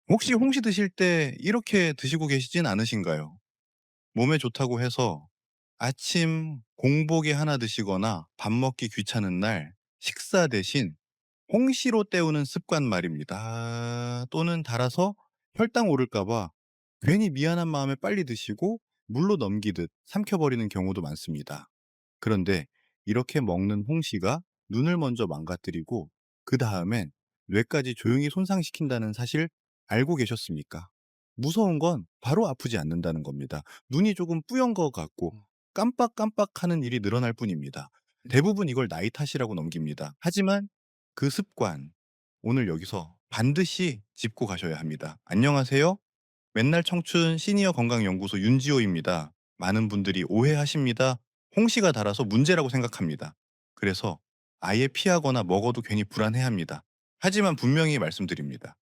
혹시 홍시 드실 때 이렇게 드시고 계시진 않으신가요? 몸에 좋다고 해서 아침 공복에 하나 드시거나 밥 먹기 귀찮은 날 식사 대신 홍시로 때우는 습관 말입니다. 또는 달아서 혈당 오를까 봐 괜히 미안한 마음에 빨리 드시고 물로 넘기듯 삼켜버리는 경우도 많습니다. 그런데 이렇게 먹는 홍시가 눈을 먼저 망가뜨리고 그다음엔 뇌까지 조용히 손상시킨다는 사실 알고 계셨습니까? 무서운 건 바로 아프지 않는다는 겁니다. 눈이 조금 뿌연 것 같고 깜빡깜빡하는 일이 늘어날 뿐입니다. 대부분 이걸 나이 탓이라고 넘깁니다. 하지만 그 습관, 오늘 여기서 반드시 짚고 가셔야 합니다. 안녕하세요. 맨날 청춘 시니어 건강연구소 윤지호입니다. 많은 분들이 오해하십니다. 홍시가 달아서 문제라고 생각합니다. 그래서 아예 피하거나 먹어도 괜히 불안해합니다. 하지만 분명히 말씀드립니다.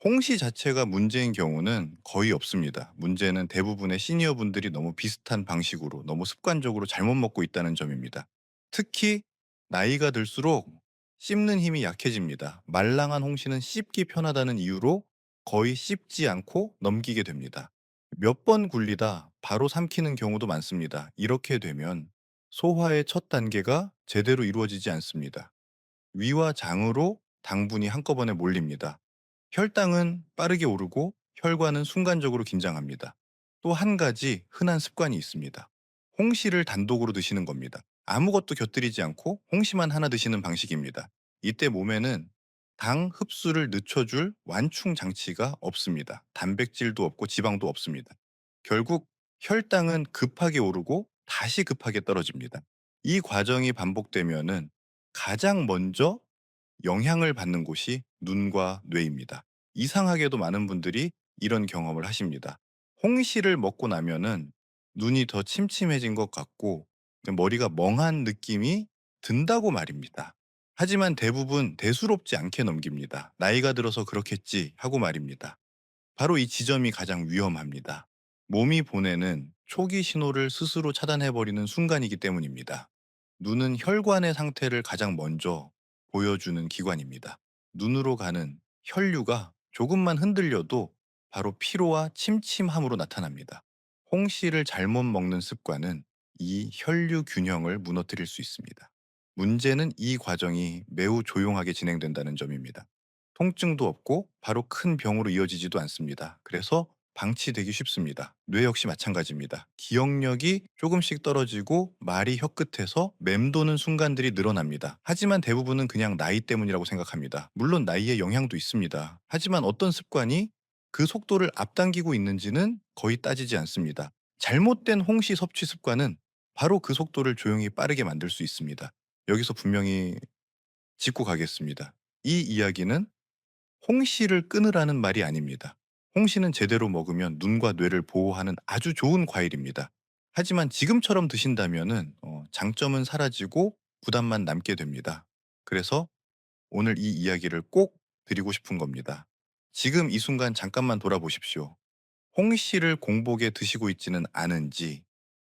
홍시 자체가 문제인 경우는 거의 없습니다. 문제는 대부분의 시니어 분들이 너무 비슷한 방식으로 너무 습관적으로 잘못 먹고 있다는 점입니다. 특히 나이가 들수록 씹는 힘이 약해집니다. 말랑한 홍시는 씹기 편하다는 이유로 거의 씹지 않고 넘기게 됩니다. 몇 번 굴리다 바로 삼키는 경우도 많습니다. 이렇게 되면 소화의 첫 단계가 제대로 이루어지지 않습니다. 위와 장으로 당분이 한꺼번에 몰립니다. 혈당은 빠르게 오르고 혈관은 순간적으로 긴장합니다. 또 한 가지 흔한 습관이 있습니다. 홍시를 단독으로 드시는 겁니다. 아무것도 곁들이지 않고 홍시만 하나 드시는 방식입니다. 이때 몸에는 당 흡수를 늦춰줄 완충 장치가 없습니다. 단백질도 없고 지방도 없습니다. 결국 혈당은 급하게 오르고 다시 급하게 떨어집니다. 이 과정이 반복되면은 가장 먼저 영향을 받는 곳이 눈과 뇌입니다. 이상하게도 많은 분들이 이런 경험을 하십니다. 홍시를 먹고 나면은 눈이 더 침침해진 것 같고 머리가 멍한 느낌이 든다고 말입니다. 하지만 대부분 대수롭지 않게 넘깁니다. 나이가 들어서 그렇겠지 하고 말입니다. 바로 이 지점이 가장 위험합니다. 몸이 보내는 초기 신호를 스스로 차단해버리는 순간이기 때문입니다. 눈은 혈관의 상태를 가장 먼저 보여주는 기관입니다. 눈으로 가는 혈류가 조금만 흔들려도 바로 피로와 침침함으로 나타납니다. 홍시를 잘못 먹는 습관은 이 혈류 균형을 무너뜨릴 수 있습니다. 문제는 이 과정이 매우 조용하게 진행된다는 점입니다. 통증도 없고 바로 큰 병으로 이어지지도 않습니다. 그래서 방치되기 쉽습니다. 뇌 역시 마찬가지입니다. 기억력이 조금씩 떨어지고 말이 혀끝에서 맴도는 순간들이 늘어납니다. 하지만 대부분은 그냥 나이 때문이라고 생각합니다. 물론 나이에 영향도 있습니다. 하지만 어떤 습관이 그 속도를 앞당기고 있는지는 거의 따지지 않습니다. 잘못된 홍시 섭취 습관은 바로 그 속도를 조용히 빠르게 만들 수 있습니다. 여기서 분명히 짚고 가겠습니다. 이 이야기는 홍시를 끊으라는 말이 아닙니다. 홍시는 제대로 먹으면 눈과 뇌를 보호하는 아주 좋은 과일입니다. 하지만 지금처럼 드신다면은 장점은 사라지고 부담만 남게 됩니다. 그래서 오늘 이 이야기를 꼭 드리고 싶은 겁니다. 지금 이 순간 잠깐만 돌아보십시오. 홍시를 공복에 드시고 있지는 않은지,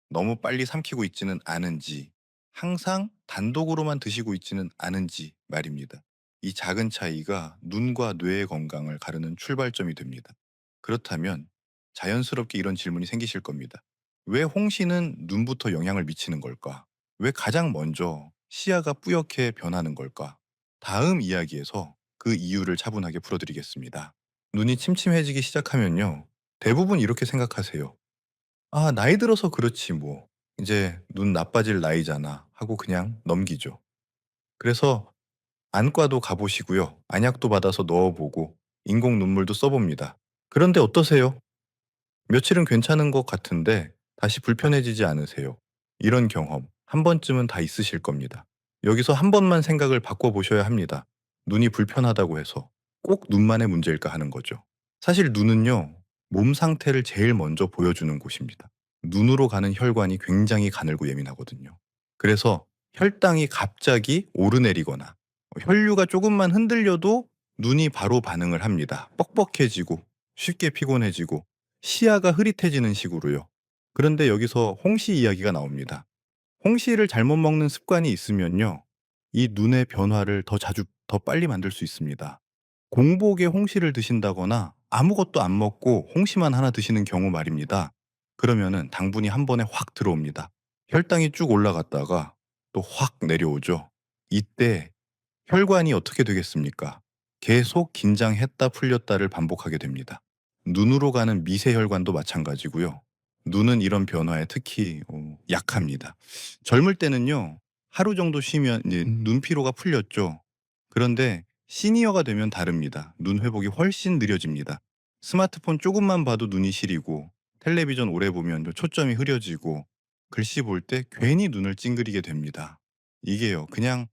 너무 빨리 삼키고 있지는 않은지, 항상 단독으로만 드시고 있지는 않은지 말입니다. 이 작은 차이가 눈과 뇌의 건강을 가르는 출발점이 됩니다. 그렇다면 자연스럽게 이런 질문이 생기실 겁니다. 왜 홍시는 눈부터 영향을 미치는 걸까? 왜 가장 먼저 시야가 뿌옇게 변하는 걸까? 다음 이야기에서 그 이유를 차분하게 풀어드리겠습니다. 눈이 침침해지기 시작하면요. 대부분 이렇게 생각하세요. '아 나이 들어서 그렇지 뭐. 이제 눈 나빠질 나이잖아.' 하고 그냥 넘기죠. 그래서 안과도 가 보시고요. 안약도 받아서 넣어 보고 인공 눈물도 써 봅니다. 그런데 어떠세요? 며칠은 괜찮은 것 같은데 다시 불편해지지 않으세요? 이런 경험 한 번쯤은 다 있으실 겁니다. 여기서 한 번만 생각을 바꿔 보셔야 합니다. 눈이 불편하다고 해서 꼭 눈만의 문제일까 하는 거죠. 사실 눈은요, 몸 상태를 제일 먼저 보여주는 곳입니다. 눈으로 가는 혈관이 굉장히 가늘고 예민하거든요. 그래서 혈당이 갑자기 오르내리거나 혈류가 조금만 흔들려도 눈이 바로 반응을 합니다. 뻑뻑해지고 쉽게 피곤해지고 시야가 흐릿해지는 식으로요. 그런데 여기서 홍시 이야기가 나옵니다. 홍시를 잘못 먹는 습관이 있으면요. 이 눈의 변화를 더 자주, 더 빨리 만들 수 있습니다. 공복에 홍시를 드신다거나 아무것도 안 먹고 홍시만 하나 드시는 경우 말입니다. 그러면은 당분이 한 번에 확 들어옵니다. 혈당이 쭉 올라갔다가 또 확 내려오죠. 이때 혈관이 어떻게 되겠습니까? 계속 긴장했다 풀렸다를 반복하게 됩니다. 눈으로 가는 미세혈관도 마찬가지고요. 눈은 이런 변화에 특히 약합니다. 젊을 때는요. 하루 정도 쉬면 이제 눈 피로가 풀렸죠. 그런데 시니어가 되면 다릅니다. 눈 회복이 훨씬 느려집니다. 스마트폰 조금만 봐도 눈이 시리고 텔레비전 오래 보면 초점이 흐려지고 글씨 볼 때 괜히 눈을 찡그리게 됩니다. 이게요. 그냥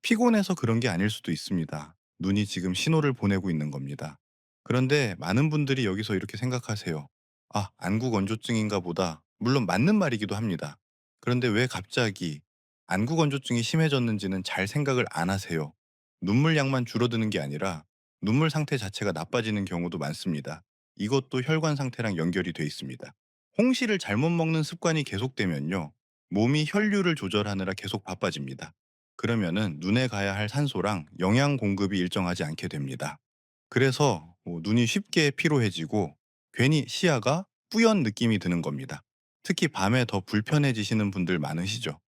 피곤해서 그런 게 아닐 수도 있습니다. 눈이 지금 신호를 보내고 있는 겁니다. 그런데 많은 분들이 여기서 이렇게 생각하세요. 아, 안구건조증인가 보다. 물론 맞는 말이기도 합니다. 그런데 왜 갑자기 안구건조증이 심해졌는지는 잘 생각을 안 하세요. 눈물량만 줄어드는 게 아니라 눈물 상태 자체가 나빠지는 경우도 많습니다. 이것도 혈관 상태랑 연결이 돼 있습니다. 홍시를 잘못 먹는 습관이 계속되면요. 몸이 혈류를 조절하느라 계속 바빠집니다. 그러면은 눈에 가야 할 산소랑 영양 공급이 일정하지 않게 됩니다. 그래서 눈이 쉽게 피로해지고 괜히 시야가 뿌연 느낌이 드는 겁니다. 특히 밤에 더 불편해지시는 분들 많으시죠.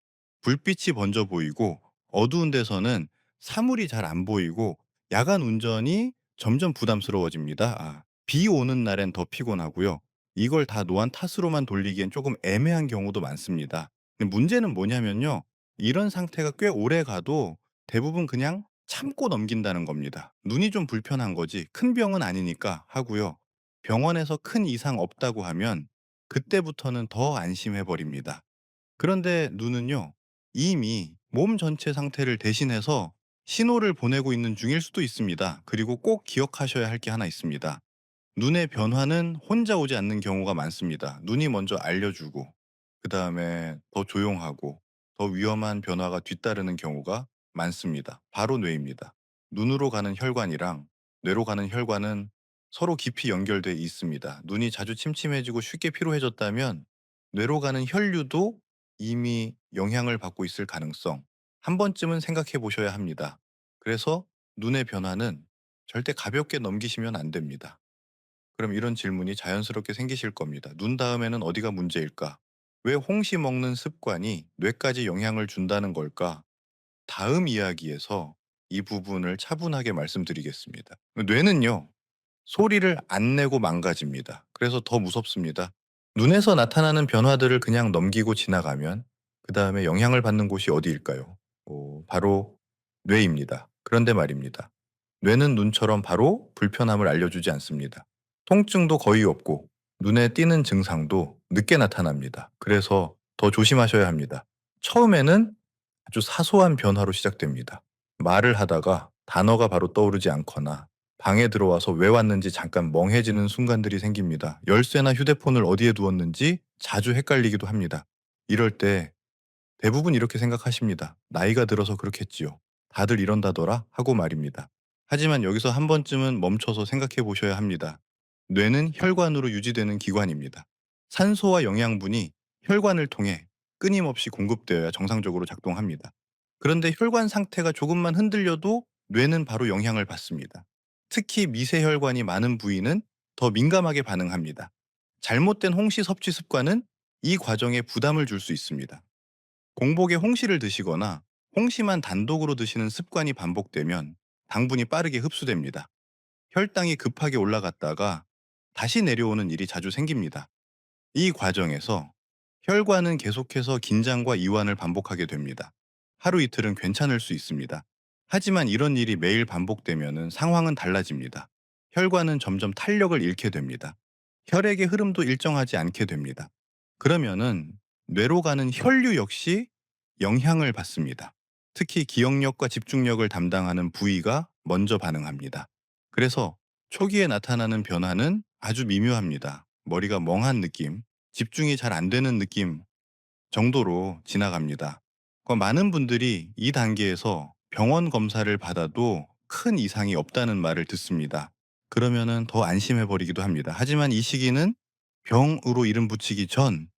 불빛이 번져 보이고 어두운 데서는 사물이 잘 안 보이고 야간 운전이 점점 부담스러워집니다. 비 오는 날엔 더 피곤하고요. 이걸 다 노안 탓으로만 돌리기엔 조금 애매한 경우도 많습니다. 근데 문제는 뭐냐면요. 이런 상태가 꽤 오래 가도 대부분 그냥 참고 넘긴다는 겁니다. 눈이 좀 불편한 거지 큰 병은 아니니까 하고요. 병원에서 큰 이상 없다고 하면 그때부터는 더 안심해 버립니다. 그런데 눈은요, 이미 몸 전체 상태를 대신해서 신호를 보내고 있는 중일 수도 있습니다. 그리고 꼭 기억하셔야 할 게 하나 있습니다. 눈의 변화는 혼자 오지 않는 경우가 많습니다. 눈이 먼저 알려주고, 그 다음에 더 조용하고, 더 위험한 변화가 뒤따르는 경우가 많습니다. 바로 뇌입니다. 눈으로 가는 혈관이랑 뇌로 가는 혈관은 서로 깊이 연결돼 있습니다. 눈이 자주 침침해지고 쉽게 피로해졌다면 뇌로 가는 혈류도 이미 영향을 받고 있을 가능성 한 번쯤은 생각해 보셔야 합니다. 그래서 눈의 변화는 절대 가볍게 넘기시면 안 됩니다. 그럼 이런 질문이 자연스럽게 생기실 겁니다. 눈 다음에는 어디가 문제일까? 왜 홍시 먹는 습관이 뇌까지 영향을 준다는 걸까? 다음 이야기에서 이 부분을 차분하게 말씀드리겠습니다. 뇌는요, 소리를 안 내고 망가집니다. 그래서 더 무섭습니다. 눈에서 나타나는 변화들을 그냥 넘기고 지나가면 그 다음에 영향을 받는 곳이 어디일까요? 바로 뇌입니다. 그런데 말입니다. 뇌는 눈처럼 바로 불편함을 알려주지 않습니다. 통증도 거의 없고 눈에 띄는 증상도 늦게 나타납니다. 그래서 더 조심하셔야 합니다. 처음에는 아주 사소한 변화로 시작됩니다. 말을 하다가 단어가 바로 떠오르지 않거나 방에 들어와서 왜 왔는지 잠깐 멍해지는 순간들이 생깁니다. 열쇠나 휴대폰을 어디에 두었는지 자주 헷갈리기도 합니다. 이럴 때 대부분 이렇게 생각하십니다. 나이가 들어서 그렇겠지요. 다들 이런다더라 하고 말입니다. 하지만 여기서 한 번쯤은 멈춰서 생각해 보셔야 합니다. 뇌는 혈관으로 유지되는 기관입니다. 산소와 영양분이 혈관을 통해 끊임없이 공급되어야 정상적으로 작동합니다. 그런데 혈관 상태가 조금만 흔들려도 뇌는 바로 영향을 받습니다. 특히 미세혈관이 많은 부위는 더 민감하게 반응합니다. 잘못된 홍시 섭취 습관은 이 과정에 부담을 줄 수 있습니다. 공복에 홍시를 드시거나 홍시만 단독으로 드시는 습관이 반복되면 당분이 빠르게 흡수됩니다. 혈당이 급하게 올라갔다가 다시 내려오는 일이 자주 생깁니다. 이 과정에서 혈관은 계속해서 긴장과 이완을 반복하게 됩니다. 하루 이틀은 괜찮을 수 있습니다. 하지만 이런 일이 매일 반복되면 상황은 달라집니다. 혈관은 점점 탄력을 잃게 됩니다. 혈액의 흐름도 일정하지 않게 됩니다. 그러면은 뇌로 가는 혈류 역시 영향을 받습니다. 특히 기억력과 집중력을 담당하는 부위가 먼저 반응합니다. 그래서 초기에 나타나는 변화는 아주 미묘합니다. 머리가 멍한 느낌, 집중이 잘 안 되는 느낌 정도로 지나갑니다. 많은 분들이 이 단계에서 병원 검사를 받아도 큰 이상이 없다는 말을 듣습니다. 그러면은 더 안심해 버리기도 합니다. 하지만 이 시기는 병으로 이름 붙이기 전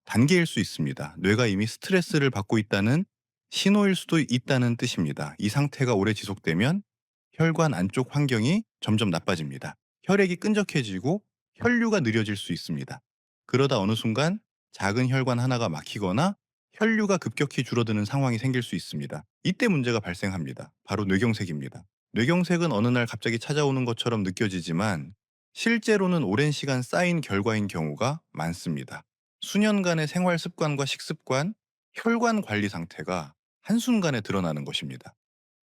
단계일 수 있습니다. 뇌가 이미 스트레스를 받고 있다는 신호일 수도 있다는 뜻입니다. 이 상태가 오래 지속되면 혈관 안쪽 환경이 점점 나빠집니다. 혈액이 끈적해지고 혈류가 느려질 수 있습니다. 그러다 어느 순간 작은 혈관 하나가 막히거나 혈류가 급격히 줄어드는 상황이 생길 수 있습니다. 이때 문제가 발생합니다. 바로 뇌경색입니다. 뇌경색은 어느 날 갑자기 찾아오는 것처럼 느껴지지만 실제로는 오랜 시간 쌓인 결과인 경우가 많습니다. 수년간의 생활 습관과 식습관, 혈관 관리 상태가 한순간에 드러나는 것입니다.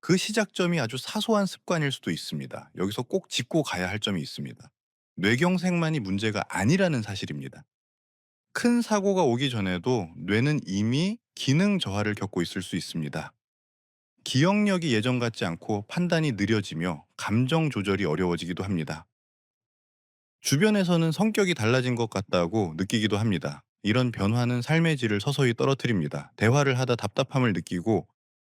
그 시작점이 아주 사소한 습관일 수도 있습니다. 여기서 꼭 짚고 가야 할 점이 있습니다. 뇌경색만이 문제가 아니라는 사실입니다. 큰 사고가 오기 전에도 뇌는 이미 기능 저하를 겪고 있을 수 있습니다. 기억력이 예전 같지 않고 판단이 느려지며 감정 조절이 어려워지기도 합니다. 주변에서는 성격이 달라진 것 같다고 느끼기도 합니다. 이런 변화는 삶의 질을 서서히 떨어뜨립니다. 대화를 하다 답답함을 느끼고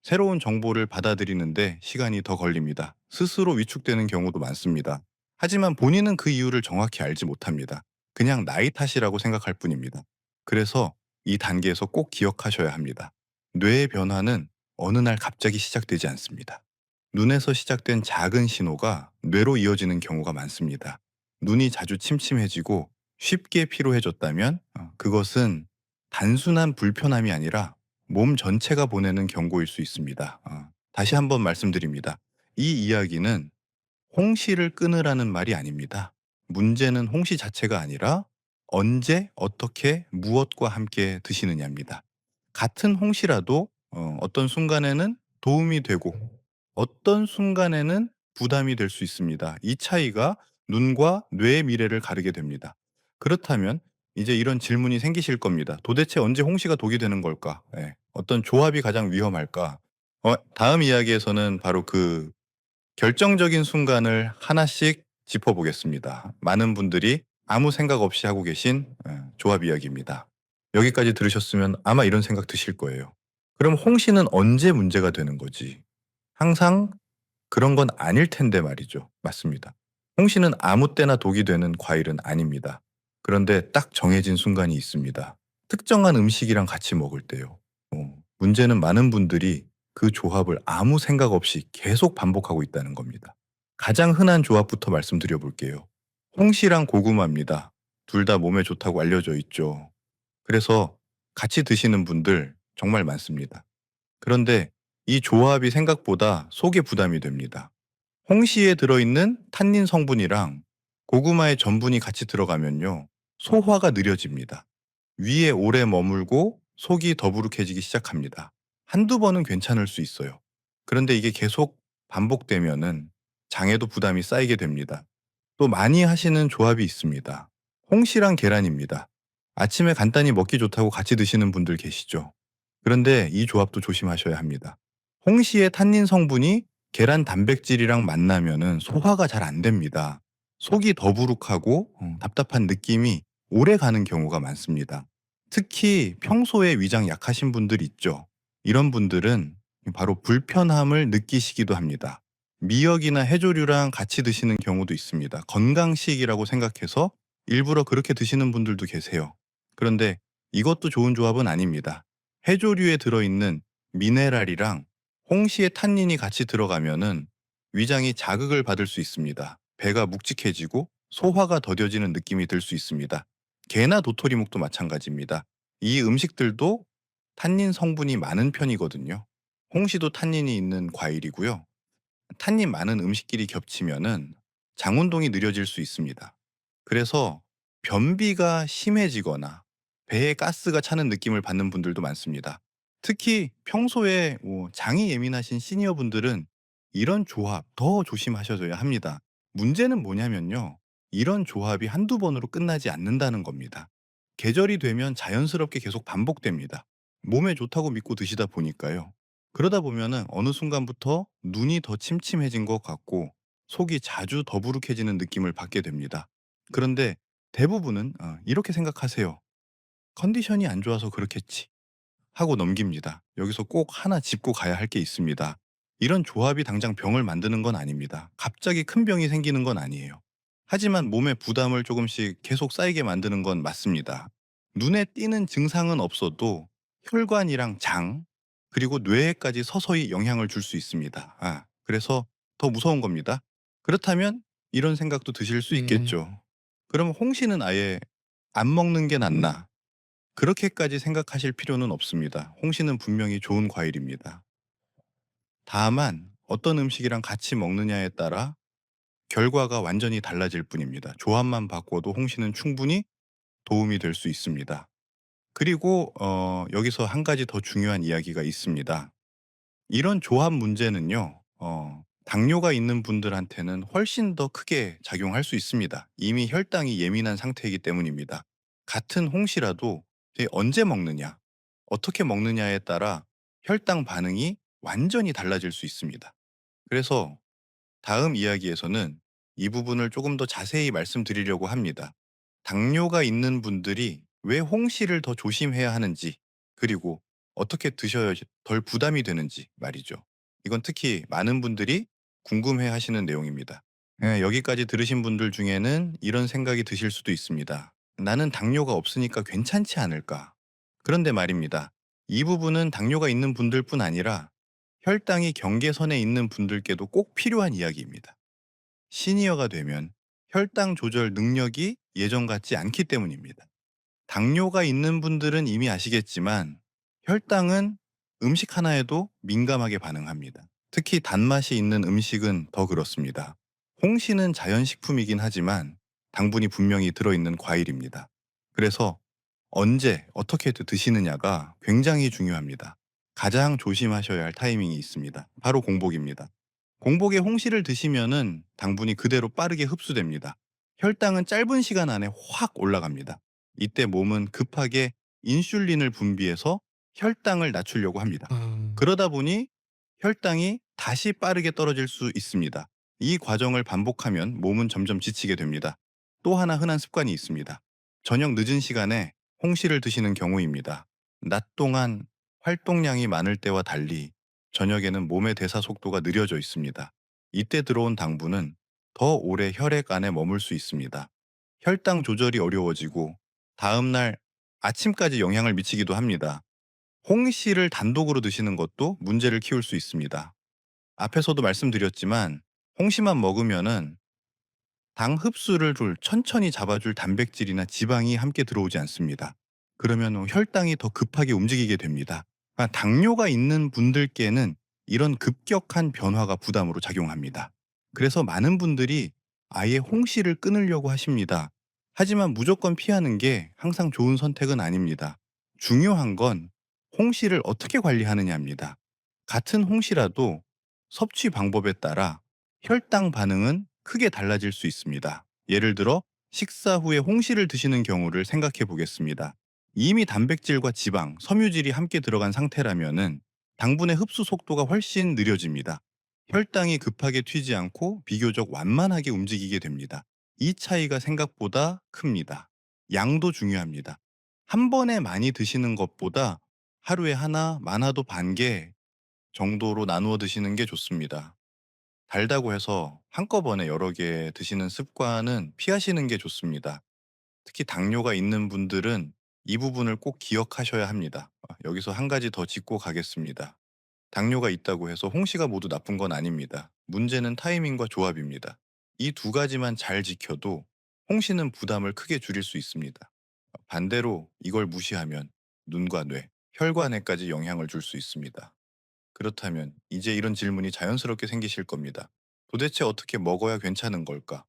새로운 정보를 받아들이는데 시간이 더 걸립니다. 스스로 위축되는 경우도 많습니다. 하지만 본인은 그 이유를 정확히 알지 못합니다. 그냥 나이 탓이라고 생각할 뿐입니다. 그래서 이 단계에서 꼭 기억하셔야 합니다. 뇌의 변화는 어느 날 갑자기 시작되지 않습니다. 눈에서 시작된 작은 신호가 뇌로 이어지는 경우가 많습니다. 눈이 자주 침침해지고 쉽게 피로해졌다면 그것은 단순한 불편함이 아니라 몸 전체가 보내는 경고일 수 있습니다. 다시 한번 말씀드립니다. 이 이야기는 홍시를 끊으라는 말이 아닙니다. 문제는 홍시 자체가 아니라 언제, 어떻게, 무엇과 함께 드시느냐입니다. 같은 홍시라도 어떤 순간에는 도움이 되고 어떤 순간에는 부담이 될 수 있습니다. 이 차이가 눈과 뇌의 미래를 가르게 됩니다. 그렇다면 이제 이런 질문이 생기실 겁니다. 도대체 언제 홍시가 독이 되는 걸까? 예. 어떤 조합이 가장 위험할까? 다음 이야기에서는 바로 그 결정적인 순간을 하나씩 짚어보겠습니다. 많은 분들이 아무 생각 없이 하고 계신 조합 이야기입니다. 여기까지 들으셨으면 아마 이런 생각 드실 거예요. 그럼 홍시는 언제 문제가 되는 거지? 항상 그런 건 아닐 텐데 말이죠. 맞습니다. 홍시는 아무 때나 독이 되는 과일은 아닙니다. 그런데 딱 정해진 순간이 있습니다. 특정한 음식이랑 같이 먹을 때요. 문제는 많은 분들이 그 조합을 아무 생각 없이 계속 반복하고 있다는 겁니다. 가장 흔한 조합부터 말씀드려 볼게요. 홍시랑 고구마입니다. 둘 다 몸에 좋다고 알려져 있죠. 그래서 같이 드시는 분들 정말 많습니다. 그런데 이 조합이 생각보다 속에 부담이 됩니다. 홍시에 들어있는 탄닌 성분이랑 고구마의 전분이 같이 들어가면요. 소화가 느려집니다. 위에 오래 머물고 속이 더부룩해지기 시작합니다. 한두 번은 괜찮을 수 있어요. 그런데 이게 계속 반복되면은 장에도 부담이 쌓이게 됩니다. 또 많이 하시는 조합이 있습니다. 홍시랑 계란입니다. 아침에 간단히 먹기 좋다고 같이 드시는 분들 계시죠? 그런데 이 조합도 조심하셔야 합니다. 홍시의 탄닌 성분이 계란 단백질이랑 만나면은 소화가 잘 안 됩니다. 속이 더부룩하고 답답한 느낌이 오래 가는 경우가 많습니다. 특히 평소에 위장 약하신 분들 있죠. 이런 분들은 바로 불편함을 느끼시기도 합니다. 미역이나 해조류랑 같이 드시는 경우도 있습니다. 건강식이라고 생각해서 일부러 그렇게 드시는 분들도 계세요. 그런데 이것도 좋은 조합은 아닙니다. 해조류에 들어있는 미네랄이랑 홍시의 탄닌이 같이 들어가면은 위장이 자극을 받을 수 있습니다. 배가 묵직해지고 소화가 더뎌지는 느낌이 들 수 있습니다. 게나 도토리묵도 마찬가지입니다. 이 음식들도 탄닌 성분이 많은 편이거든요. 홍시도 탄닌이 있는 과일이고요. 탄닌 많은 음식끼리 겹치면은 장 운동이 느려질 수 있습니다. 그래서 변비가 심해지거나 배에 가스가 차는 느낌을 받는 분들도 많습니다. 특히 평소에 장이 예민하신 시니어 분들은 이런 조합 더 조심하셔야 합니다. 문제는 뭐냐면요. 이런 조합이 한두 번으로 끝나지 않는다는 겁니다. 계절이 되면 자연스럽게 계속 반복됩니다. 몸에 좋다고 믿고 드시다 보니까요. 그러다 보면은 어느 순간부터 눈이 더 침침해진 것 같고 속이 자주 더부룩해지는 느낌을 받게 됩니다. 그런데 대부분은 이렇게 생각하세요. '컨디션이 안 좋아서 그렇겠지.' 하고 넘깁니다. 여기서 꼭 하나 짚고 가야 할 게 있습니다. 이런 조합이 당장 병을 만드는 건 아닙니다. 갑자기 큰 병이 생기는 건 아니에요. 하지만 몸에 부담을 조금씩 계속 쌓이게 만드는 건 맞습니다. 눈에 띄는 증상은 없어도 혈관이랑 장, 그리고 뇌에까지 서서히 영향을 줄 수 있습니다. 그래서 더 무서운 겁니다. 그렇다면 이런 생각도 드실 수 네. 있겠죠. 그럼 홍시는 아예 안 먹는 게 낫나? 그렇게까지 생각하실 필요는 없습니다. 홍시는 분명히 좋은 과일입니다. 다만 어떤 음식이랑 같이 먹느냐에 따라 결과가 완전히 달라질 뿐입니다. 조합만 바꿔도 홍시는 충분히 도움이 될 수 있습니다. 그리고 여기서 한 가지 더 중요한 이야기가 있습니다. 이런 조합 문제는요. 당뇨가 있는 분들한테는 훨씬 더 크게 작용할 수 있습니다. 이미 혈당이 예민한 상태이기 때문입니다. 같은 홍시라도 이제 언제 먹느냐, 어떻게 먹느냐에 따라 혈당 반응이 완전히 달라질 수 있습니다. 그래서 다음 이야기에서는 이 부분을 조금 더 자세히 말씀드리려고 합니다. 당뇨가 있는 분들이 왜 홍시를 더 조심해야 하는지, 그리고 어떻게 드셔야 덜 부담이 되는지 말이죠. 이건 특히 많은 분들이 궁금해 하시는 내용입니다. 예, 여기까지 들으신 분들 중에는 이런 생각이 드실 수도 있습니다. 나는 당뇨가 없으니까 괜찮지 않을까? 그런데 말입니다. 이 부분은 당뇨가 있는 분들뿐 아니라 혈당이 경계선에 있는 분들께도 꼭 필요한 이야기입니다. 시니어가 되면 혈당 조절 능력이 예전 같지 않기 때문입니다. 당뇨가 있는 분들은 이미 아시겠지만 혈당은 음식 하나에도 민감하게 반응합니다. 특히 단맛이 있는 음식은 더 그렇습니다. 홍시는 자연식품이긴 하지만 당분이 분명히 들어있는 과일입니다. 그래서 언제 어떻게 드시느냐가 굉장히 중요합니다. 가장 조심하셔야 할 타이밍이 있습니다. 바로 공복입니다. 공복에 홍시를 드시면은 당분이 그대로 빠르게 흡수됩니다. 혈당은 짧은 시간 안에 확 올라갑니다. 이때 몸은 급하게 인슐린을 분비해서 혈당을 낮추려고 합니다. 아. 그러다 보니 혈당이 다시 빠르게 떨어질 수 있습니다. 이 과정을 반복하면 몸은 점점 지치게 됩니다. 또 하나 흔한 습관이 있습니다. 저녁 늦은 시간에 홍시를 드시는 경우입니다. 낮 동안 활동량이 많을 때와 달리 저녁에는 몸의 대사 속도가 느려져 있습니다. 이때 들어온 당분은 더 오래 혈액 안에 머물 수 있습니다. 혈당 조절이 어려워지고 다음날 아침까지 영향을 미치기도 합니다. 홍시를 단독으로 드시는 것도 문제를 키울 수 있습니다. 앞에서도 말씀드렸지만 홍시만 먹으면은 당 흡수를 천천히 잡아줄 단백질이나 지방이 함께 들어오지 않습니다. 그러면 혈당이 더 급하게 움직이게 됩니다. 당뇨가 있는 분들께는 이런 급격한 변화가 부담으로 작용합니다. 그래서 많은 분들이 아예 홍시를 끊으려고 하십니다. 하지만 무조건 피하는 게 항상 좋은 선택은 아닙니다. 중요한 건 홍시를 어떻게 관리하느냐입니다. 같은 홍시라도 섭취 방법에 따라 혈당 반응은 크게 달라질 수 있습니다. 예를 들어 식사 후에 홍시를 드시는 경우를 생각해 보겠습니다. 이미 단백질과 지방, 섬유질이 함께 들어간 상태라면은 당분의 흡수 속도가 훨씬 느려집니다. 혈당이 급하게 튀지 않고 비교적 완만하게 움직이게 됩니다. 이 차이가 생각보다 큽니다. 양도 중요합니다. 한 번에 많이 드시는 것보다 하루에 하나, 많아도 반 개 정도로 나누어 드시는 게 좋습니다. 달다고 해서 한꺼번에 여러 개 드시는 습관은 피하시는 게 좋습니다. 특히 당뇨가 있는 분들은 이 부분을 꼭 기억하셔야 합니다. 여기서 한 가지 더 짚고 가겠습니다. 당뇨가 있다고 해서 홍시가 모두 나쁜 건 아닙니다. 문제는 타이밍과 조합입니다. 이 두 가지만 잘 지켜도 홍시는 부담을 크게 줄일 수 있습니다. 반대로 이걸 무시하면 눈과 뇌, 혈관에까지 영향을 줄 수 있습니다. 그렇다면 이제 이런 질문이 자연스럽게 생기실 겁니다. 도대체 어떻게 먹어야 괜찮은 걸까?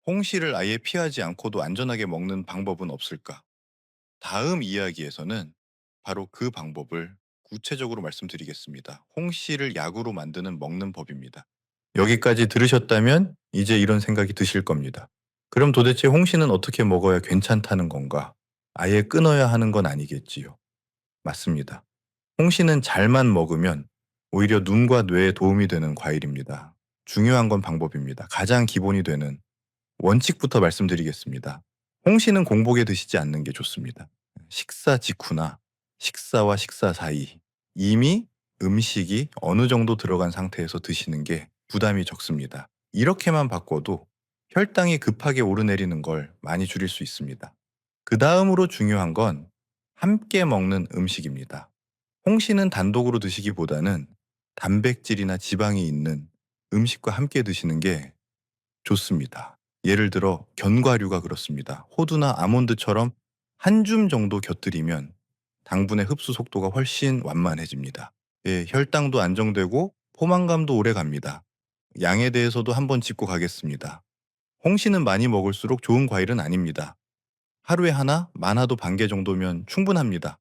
홍시를 아예 피하지 않고도 안전하게 먹는 방법은 없을까? 다음 이야기에서는 바로 그 방법을 구체적으로 말씀드리겠습니다. 홍시를 약으로 만드는 먹는 법입니다. 여기까지 들으셨다면 이제 이런 생각이 드실 겁니다. 그럼 도대체 홍시는 어떻게 먹어야 괜찮다는 건가? 아예 끊어야 하는 건 아니겠지요. 맞습니다. 홍시는 잘만 먹으면 오히려 눈과 뇌에 도움이 되는 과일입니다. 중요한 건 방법입니다. 가장 기본이 되는 원칙부터 말씀드리겠습니다. 홍시는 공복에 드시지 않는 게 좋습니다. 식사 직후나 식사와 식사 사이 이미 음식이 어느 정도 들어간 상태에서 드시는 게 부담이 적습니다. 이렇게만 바꿔도 혈당이 급하게 오르내리는 걸 많이 줄일 수 있습니다. 그 다음으로 중요한 건 함께 먹는 음식입니다. 홍시는 단독으로 드시기보다는 단백질이나 지방이 있는 음식과 함께 드시는 게 좋습니다. 예를 들어 견과류가 그렇습니다. 호두나 아몬드처럼 한 줌 정도 곁들이면 당분의 흡수 속도가 훨씬 완만해집니다. 예, 혈당도 안정되고 포만감도 오래 갑니다. 양에 대해서도 한번 짚고 가겠습니다. 홍시는 많이 먹을수록 좋은 과일은 아닙니다. 하루에 하나, 많아도 반 개 정도면 충분합니다.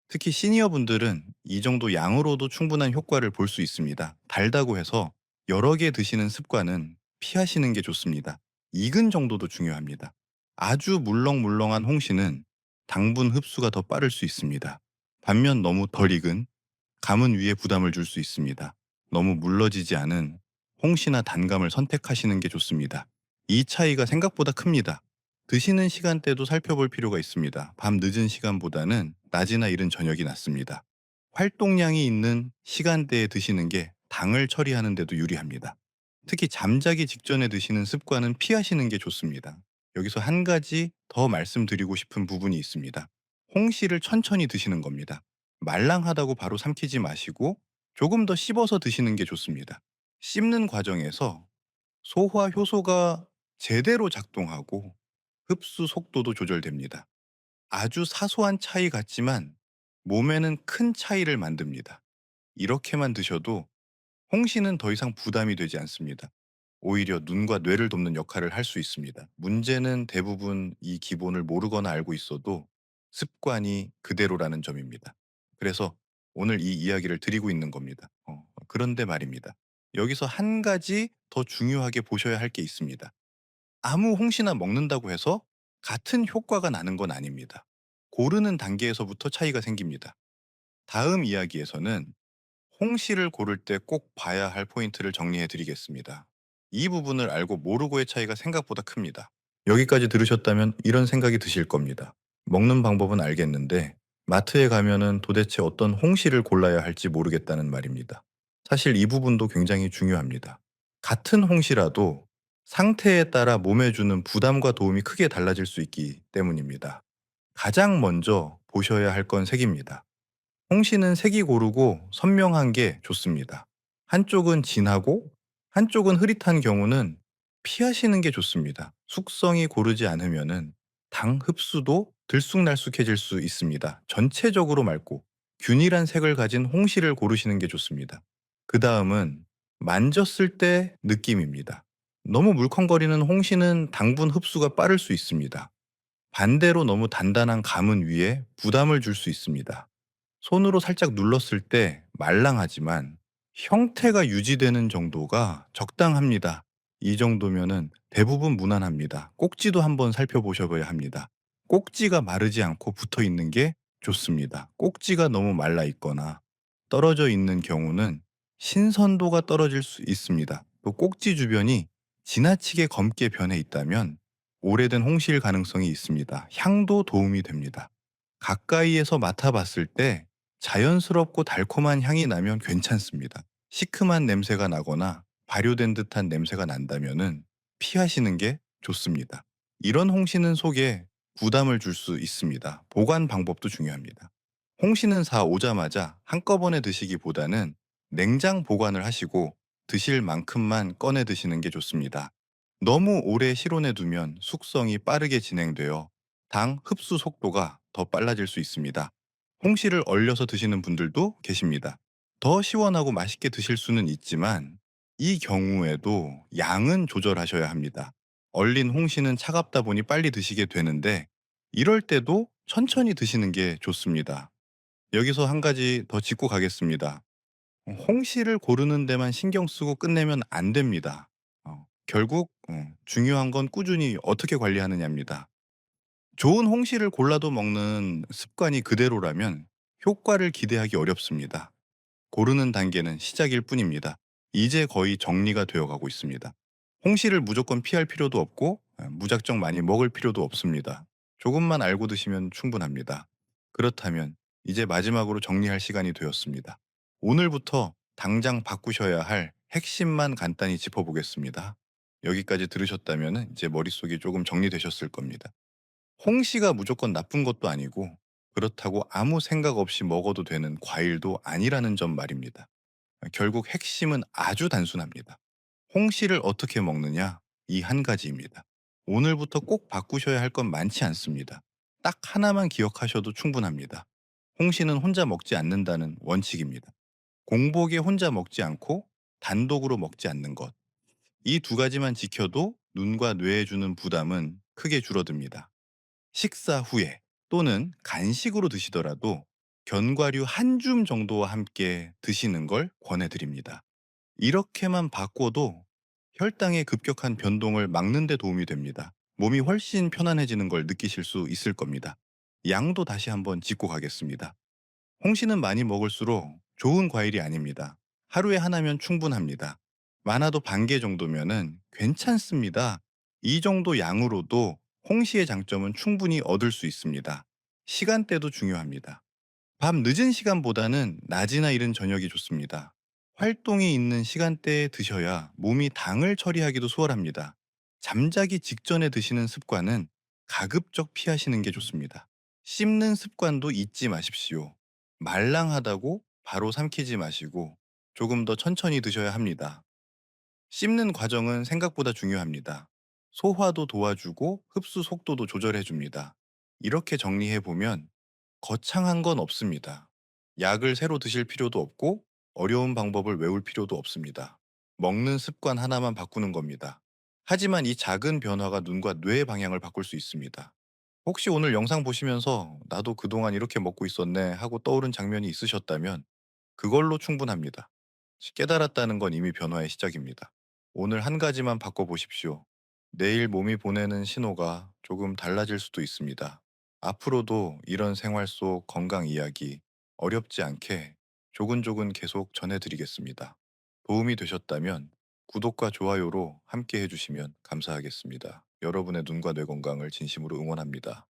특히 시니어분들은 이 정도 양으로도 충분한 효과를 볼 수 있습니다. 달다고 해서 여러 개 드시는 습관은 피하시는 게 좋습니다. 익은 정도도 중요합니다. 아주 물렁물렁한 홍시는 당분 흡수가 더 빠를 수 있습니다. 반면 너무 덜 익은 감은 위에 부담을 줄 수 있습니다. 너무 물러지지 않은 홍시나 단감을 선택하시는 게 좋습니다. 이 차이가 생각보다 큽니다. 드시는 시간대도 살펴볼 필요가 있습니다. 밤 늦은 시간보다는 낮이나 이른 저녁이 낫습니다. 활동량이 있는 시간대에 드시는 게 당을 처리하는 데도 유리합니다. 특히 잠자기 직전에 드시는 습관은 피하시는 게 좋습니다. 여기서 한 가지 더 말씀드리고 싶은 부분이 있습니다. 홍시를 천천히 드시는 겁니다. 말랑하다고 바로 삼키지 마시고 조금 더 씹어서 드시는 게 좋습니다. 씹는 과정에서 소화 효소가 제대로 작동하고 흡수 속도도 조절됩니다. 아주 사소한 차이 같지만 몸에는 큰 차이를 만듭니다. 이렇게만 드셔도 홍시는 더 이상 부담이 되지 않습니다. 오히려 눈과 뇌를 돕는 역할을 할 수 있습니다. 문제는 대부분 이 기본을 모르거나 알고 있어도 습관이 그대로라는 점입니다. 그래서 오늘 이 이야기를 드리고 있는 겁니다. 그런데 말입니다. 여기서 한 가지 더 중요하게 보셔야 할 게 있습니다. 아무 홍시나 먹는다고 해서 같은 효과가 나는 건 아닙니다. 고르는 단계에서부터 차이가 생깁니다. 다음 이야기에서는 홍시를 고를 때 꼭 봐야 할 포인트를 정리해 드리겠습니다. 이 부분을 알고 모르고의 차이가 생각보다 큽니다. 여기까지 들으셨다면 이런 생각이 드실 겁니다. 먹는 방법은 알겠는데 마트에 가면은 도대체 어떤 홍시를 골라야 할지 모르겠다는 말입니다. 사실 이 부분도 굉장히 중요합니다. 같은 홍시라도 상태에 따라 몸에 주는 부담과 도움이 크게 달라질 수 있기 때문입니다. 가장 먼저 보셔야 할 건 색입니다. 홍시는 색이 고르고 선명한 게 좋습니다. 한쪽은 진하고 한쪽은 흐릿한 경우는 피하시는 게 좋습니다. 숙성이 고르지 않으면은 당 흡수도 들쑥날쑥해질 수 있습니다. 전체적으로 맑고 균일한 색을 가진 홍시를 고르시는 게 좋습니다. 그 다음은 만졌을 때 느낌입니다. 너무 물컹거리는 홍시는 당분 흡수가 빠를 수 있습니다. 반대로 너무 단단한 감은 위에 부담을 줄 수 있습니다. 손으로 살짝 눌렀을 때 말랑하지만 형태가 유지되는 정도가 적당합니다. 이 정도면은 대부분 무난합니다. 꼭지도 한번 살펴보셔야 합니다. 꼭지가 마르지 않고 붙어 있는 게 좋습니다. 꼭지가 너무 말라 있거나 떨어져 있는 경우는 신선도가 떨어질 수 있습니다. 또 꼭지 주변이 지나치게 검게 변해 있다면 오래된 홍시일 가능성이 있습니다. 향도 도움이 됩니다. 가까이에서 맡아봤을 때 자연스럽고 달콤한 향이 나면 괜찮습니다. 시큼한 냄새가 나거나 발효된 듯한 냄새가 난다면은 피하시는 게 좋습니다. 이런 홍시는 속에 부담을 줄 수 있습니다. 보관 방법도 중요합니다. 홍시는 사 오자마자 한꺼번에 드시기보다는 냉장 보관을 하시고 드실 만큼만 꺼내 드시는 게 좋습니다. 너무 오래 실온에 두면 숙성이 빠르게 진행되어 당 흡수 속도가 더 빨라질 수 있습니다. 홍시를 얼려서 드시는 분들도 계십니다. 더 시원하고 맛있게 드실 수는 있지만 이 경우에도 양은 조절하셔야 합니다. 얼린 홍시는 차갑다 보니 빨리 드시게 되는데 이럴 때도 천천히 드시는 게 좋습니다. 여기서 한 가지 더 짚고 가겠습니다. 홍시를 고르는 데만 신경 쓰고 끝내면 안 됩니다. 결국 중요한 건 꾸준히 어떻게 관리하느냐입니다. 좋은 홍시를 골라도 먹는 습관이 그대로라면 효과를 기대하기 어렵습니다. 고르는 단계는 시작일 뿐입니다. 이제 거의 정리가 되어 가고 있습니다. 홍시를 무조건 피할 필요도 없고 무작정 많이 먹을 필요도 없습니다. 조금만 알고 드시면 충분합니다. 그렇다면 이제 마지막으로 정리할 시간이 되었습니다. 오늘부터 당장 바꾸셔야 할 핵심만 간단히 짚어보겠습니다. 여기까지 들으셨다면 이제 머릿속이 조금 정리되셨을 겁니다. 홍시가 무조건 나쁜 것도 아니고 그렇다고 아무 생각 없이 먹어도 되는 과일도 아니라는 점 말입니다. 결국 핵심은 아주 단순합니다. 홍시를 어떻게 먹느냐? 이 한 가지입니다. 오늘부터 꼭 바꾸셔야 할 건 많지 않습니다. 딱 하나만 기억하셔도 충분합니다. 홍시는 혼자 먹지 않는다는 원칙입니다. 공복에 혼자 먹지 않고 단독으로 먹지 않는 것. 이 두 가지만 지켜도 눈과 뇌에 주는 부담은 크게 줄어듭니다. 식사 후에 또는 간식으로 드시더라도 견과류 한 줌 정도와 함께 드시는 걸 권해드립니다. 이렇게만 바꿔도 혈당의 급격한 변동을 막는 데 도움이 됩니다. 몸이 훨씬 편안해지는 걸 느끼실 수 있을 겁니다. 양도 다시 한번 짚고 가겠습니다. 홍시는 많이 먹을수록 좋은 과일이 아닙니다. 하루에 하나면 충분합니다. 많아도 반 개 정도면은 괜찮습니다. 이 정도 양으로도 홍시의 장점은 충분히 얻을 수 있습니다. 시간대도 중요합니다. 밤 늦은 시간보다는 낮이나 이른 저녁이 좋습니다. 활동이 있는 시간대에 드셔야 몸이 당을 처리하기도 수월합니다. 잠자기 직전에 드시는 습관은 가급적 피하시는 게 좋습니다. 씹는 습관도 잊지 마십시오. 말랑하다고 바로 삼키지 마시고 조금 더 천천히 드셔야 합니다. 씹는 과정은 생각보다 중요합니다. 소화도 도와주고 흡수 속도도 조절해 줍니다. 이렇게 정리해 보면 거창한 건 없습니다. 약을 새로 드실 필요도 없고 어려운 방법을 외울 필요도 없습니다. 먹는 습관 하나만 바꾸는 겁니다. 하지만 이 작은 변화가 눈과 뇌의 방향을 바꿀 수 있습니다. 혹시 오늘 영상 보시면서 나도 그동안 이렇게 먹고 있었네 하고 떠오른 장면이 있으셨다면 그걸로 충분합니다. 깨달았다는 건 이미 변화의 시작입니다. 오늘 한 가지만 바꿔보십시오. 내일 몸이 보내는 신호가 조금 달라질 수도 있습니다. 앞으로도 이런 생활 속 건강 이야기 어렵지 않게 조근조근 계속 전해드리겠습니다. 도움이 되셨다면 구독과 좋아요로 함께 해주시면 감사하겠습니다. 여러분의 눈과 뇌 건강을 진심으로 응원합니다.